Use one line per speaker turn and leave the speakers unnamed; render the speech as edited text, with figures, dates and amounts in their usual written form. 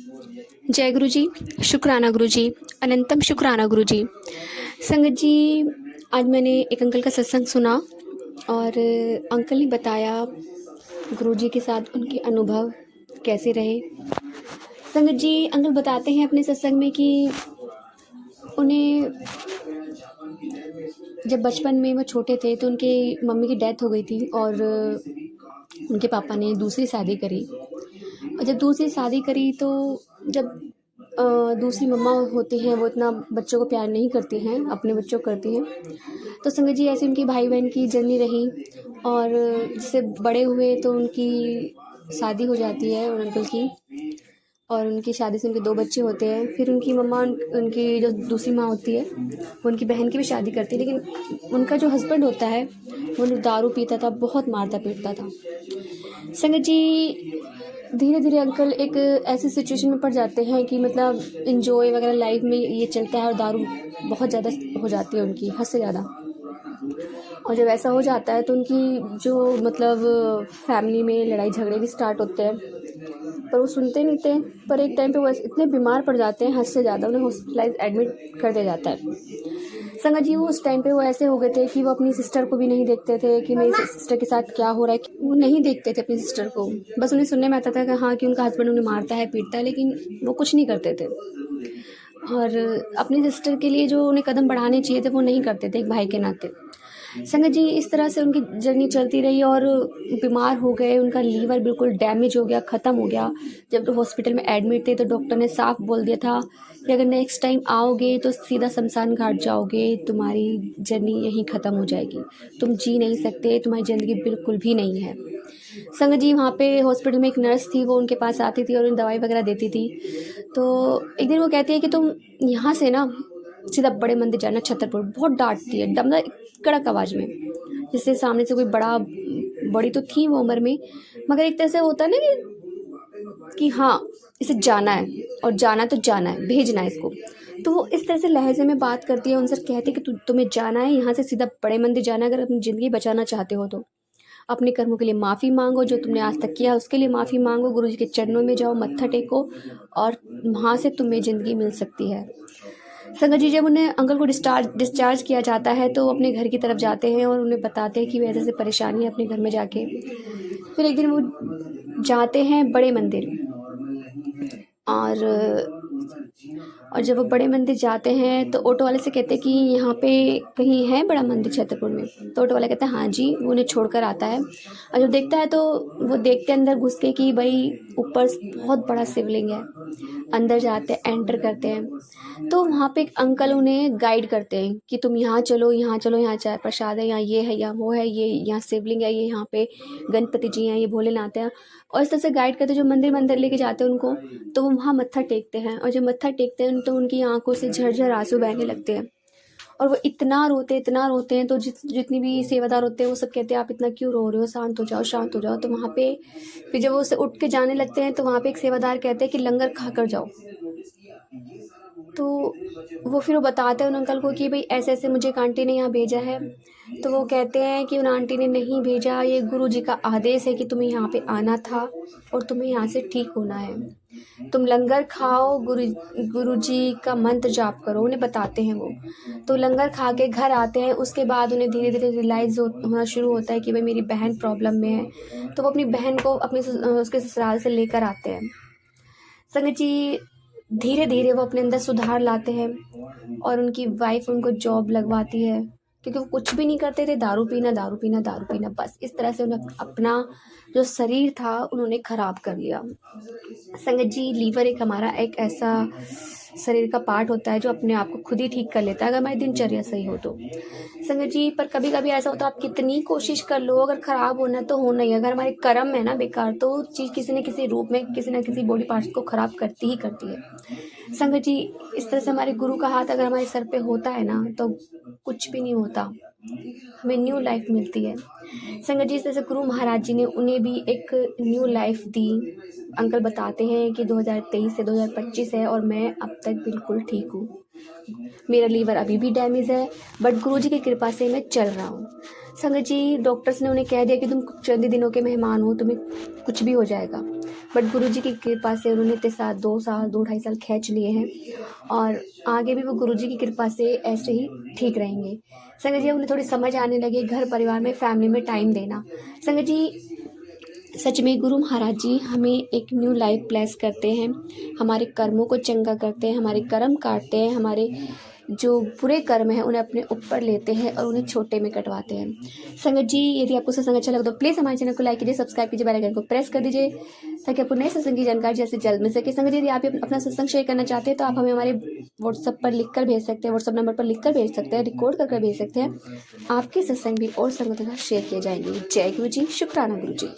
जय गुरु जी, शुक्राना गुरु जी, अनंतम शुक्राना गुरु जी। संगत जी, आज मैंने एक अंकल का सत्संग सुना और अंकल ने बताया गुरु जी के साथ उनके अनुभव कैसे रहे। संगत जी, अंकल बताते हैं अपने सत्संग में कि उन्हें जब बचपन में वो छोटे थे तो उनके मम्मी की डेथ हो गई थी और उनके पापा ने दूसरी शादी करी। और जब दूसरी शादी करी तो जब दूसरी मम्मा होती हैं वो इतना बच्चों को प्यार नहीं करती हैं, अपने बच्चों को करती हैं। तो संगत जी, ऐसे उनकी भाई बहन की जर्नी रही और जैसे बड़े हुए तो उनकी शादी हो जाती है और अंकल की, और उनकी शादी से उनके 2 बच्चे होते हैं। फिर उनकी मम्मा उनकी जो दूसरी माँ होती है वो उनकी बहन की भी शादी करती है, लेकिन उनका जो हस्बैंड होता है वो दारू पीता था, बहुत मारता पीटता था। संगत जी, धीरे धीरे अंकल एक ऐसी सिचुएशन में पड़ जाते हैं कि मतलब इन्जॉय वगैरह लाइफ में ये चलता है और दारू बहुत ज़्यादा हो जाती है उनकी, हद से ज़्यादा। और जब ऐसा हो जाता है तो उनकी जो मतलब फैमिली में लड़ाई झगड़े भी स्टार्ट होते हैं, पर वो सुनते नहीं थे। पर एक टाइम पे वो इतने बीमार पड़ जाते हैं, हद से ज़्यादा, उन्हें हॉस्पिटलाइज एडमिट कर दिया जाता है। संगत जी, वो उस टाइम पे वो ऐसे हो गए थे कि वो अपनी सिस्टर को भी नहीं देखते थे कि मेरी सिस्टर के साथ क्या हो रहा है। वो नहीं देखते थे अपनी सिस्टर को, बस उन्हें सुनने में आता था कि हाँ कि उनका हस्बैंड उन्हें मारता है पीटता है, लेकिन वो कुछ नहीं करते थे। और अपनी सिस्टर के लिए जो उन्हें कदम बढ़ाने चाहिए थे वो नहीं करते थे एक भाई के नाते। संगत जी, इस तरह से उनकी जर्नी चलती रही और बीमार हो गए, उनका लीवर बिल्कुल डैमेज हो गया, ख़त्म हो गया। जब वो हॉस्पिटल में एडमिट थे तो डॉक्टर ने साफ बोल दिया था कि अगर नेक्स्ट टाइम आओगे तो सीधा शमशान घाट जाओगे, तुम्हारी जर्नी यहीं ख़त्म हो जाएगी, तुम जी नहीं सकते, तुम्हारी ज़िंदगी बिल्कुल भी नहीं है। संगत जी, वहाँ पे हॉस्पिटल में एक नर्स थी, वो उनके पास आती थी और उन्हें दवाई वगैरह देती थी। तो एक दिन वो कहती है कि तुम यहाँ से ना सीधा बड़े मंदिर जाना, छतरपुर। बहुत डांटती है, मतलब कड़क आवाज़ में, जिससे सामने से कोई बड़ी तो थी वो उम्र में, मगर एक तरह से होता है ना कि हाँ इसे जाना है और जाना तो जाना है, भेजना है इसको। तो वो इस तरह से लहजे में बात करती है, उनसे कहती है कि तुम्हें जाना है, यहाँ से सीधा बड़े मंदिर जाना है, अगर अपनी ज़िंदगी बचाना चाहते हो तो अपने कर्मों के लिए माफ़ी मांगो, जो तुमने आज तक किया उसके लिए माफ़ी मांगो, गुरु जी के चरणों में जाओ, मत्था टेको और वहाँ से तुम्हें ज़िंदगी मिल सकती है। संगत जी, जब उन्हें अंकल को डिस्चार्ज किया जाता है तो वो अपने घर की तरफ जाते हैं और उन्हें बताते हैं कि वह ऐसे परेशानी है अपने घर में जाके। फिर एक दिन वो जाते हैं बड़े मंदिर और जब वो बड़े मंदिर जाते हैं तो ऑटो वाले से कहते हैं कि यहाँ पे कहीं है बड़ा मंदिर छतरपुर में। तो ऑटो वाला कहता है हाँ जी, वो उन्हें छोड़कर आता है और जब देखता है तो वो देखते अंदर घुस के कि भाई ऊपर बहुत बड़ा शिवलिंग है। अंदर जाते हैं, एंटर करते हैं तो वहाँ पे एक अंकल उन्हें गाइड करते हैं कि तुम यहाँ चलो, यहाँ चलो, यहाँ चाय प्रसाद है, यहाँ ये है, यहाँ वो है, ये यहाँ शिवलिंग है, ये यहाँ पे गणपति जी हैं, ये भोलेनाथ हैं। और इस तरह से गाइड करते जो मंदिर लेके जाते हैं उनको, तो वो वहाँ मत्था टेकते हैं और जब मत्था टेकते हैं तो उनकी आंखों से झरझर आंसू बहने लगते हैं और वो इतना रोते हैं। तो जितनी भी सेवादार होते हैं वो सब कहते हैं आप इतना क्यों रो रहे हो, शांत हो जाओ, शांत हो जाओ। तो वहाँ पे फिर जब वो उसे उठ के जाने लगते हैं तो वहाँ पे एक सेवादार कहते हैं कि लंगर खा कर जाओ। तो वो फिर वो बताते हैं उन अंकल को कि भाई ऐसे ऐसे मुझे एक आंटी ने यहाँ भेजा है। तो वो कहते हैं कि उन आंटी ने नहीं भेजा, ये गुरु जी का आदेश है कि तुम्हें यहाँ पे आना था और तुम्हें यहाँ से ठीक होना है। तुम लंगर खाओ, गुरु जी का मंत्र जाप करो, उन्हें बताते हैं वो। तो लंगर खा के घर आते हैं, उसके बाद उन्हें धीरे धीरे रियलाइज़ होना शुरू होता है कि भाई मेरी बहन प्रॉब्लम में है। तो वो अपनी बहन को उसके ससुराल से लेकर आते हैं। संगत जी, धीरे धीरे वो अपने अंदर सुधार लाते हैं और उनकी वाइफ उनको जॉब लगवाती है, क्योंकि वो कुछ भी नहीं करते थे, दारू पीना दारू पीना दारू पीना, बस इस तरह से उन्हें अपना जो शरीर था उन्होंने खराब कर लिया। संगत जी, लीवर हमारा एक ऐसा शरीर का पार्ट होता है जो अपने आप को खुद ही ठीक कर लेता है अगर हमारी दिनचर्या सही हो तो। संगत जी, पर कभी कभी ऐसा होता है आप कितनी कोशिश कर लो, अगर खराब होना तो होना ही। अगर हमारे कर्म है ना बेकार, तो चीज़ किसी न किसी रूप में किसी न किसी बॉडी पार्ट्स को खराब करती ही करती है। संगत जी, इस तरह से हमारे गुरु का हाथ अगर हमारे सर पे होता है ना तो कुछ भी नहीं होता, हमें न्यू लाइफ मिलती है। संगत जी, जैसे गुरु महाराज जी ने उन्हें भी एक न्यू लाइफ दी। अंकल बताते हैं कि 2023 से 2025 है और मैं अब तक बिल्कुल ठीक हूँ। मेरा लीवर अभी भी डैमेज है बट गुरु जी की कृपा से मैं चल रहा हूँ। संगत जी डॉक्टर्स ने उन्हें कह दिया कि तुम चंद ही दिनों के मेहमान हो, तुम्हें कुछ भी हो जाएगा, बट गुरुजी की कृपा से उन्होंने इतने साल 2 ढाई साल खींच लिए हैं और आगे भी वो गुरुजी की कृपा से ऐसे ही ठीक रहेंगे। संगत जी अब उन्हें थोड़ी समझ आने लगी घर परिवार में, फैमिली में टाइम देना। संगत जी सच में गुरु महाराज जी हमें एक न्यू लाइफ ब्लेस करते हैं, हमारे कर्मों को चंगा करते हैं, हमारे कर्म काटते हैं, हमारे जो बुरे कर्म हैं उन्हें अपने ऊपर लेते हैं और उन्हें छोटे में कटवाते हैं। संगत जी यदि आपको सत्संग अच्छा लगे तो प्लीज़ हमारे चैनल को लाइक कीजिए, सब्सक्राइब कीजिए, बेल आइकन को प्रेस कर दीजिए ताकि आपको नए सत्संग की जानकारी जैसे जल्द मिल सके। संगत जी यदि आप अपना सत्संग शेयर करना चाहते हैं तो आप हमें हमारे व्हाट्सएप पर लिख कर भेज सकते हैं, व्हाट्सएप नंबर पर लिख कर भेज सकते हैं, रिकॉर्ड कर भेज सकते हैं। आपके सत्संग भी और संगत के साथ शेयर किए जाएंगे। जय गुरु जी, शुक्राना गुरु जी।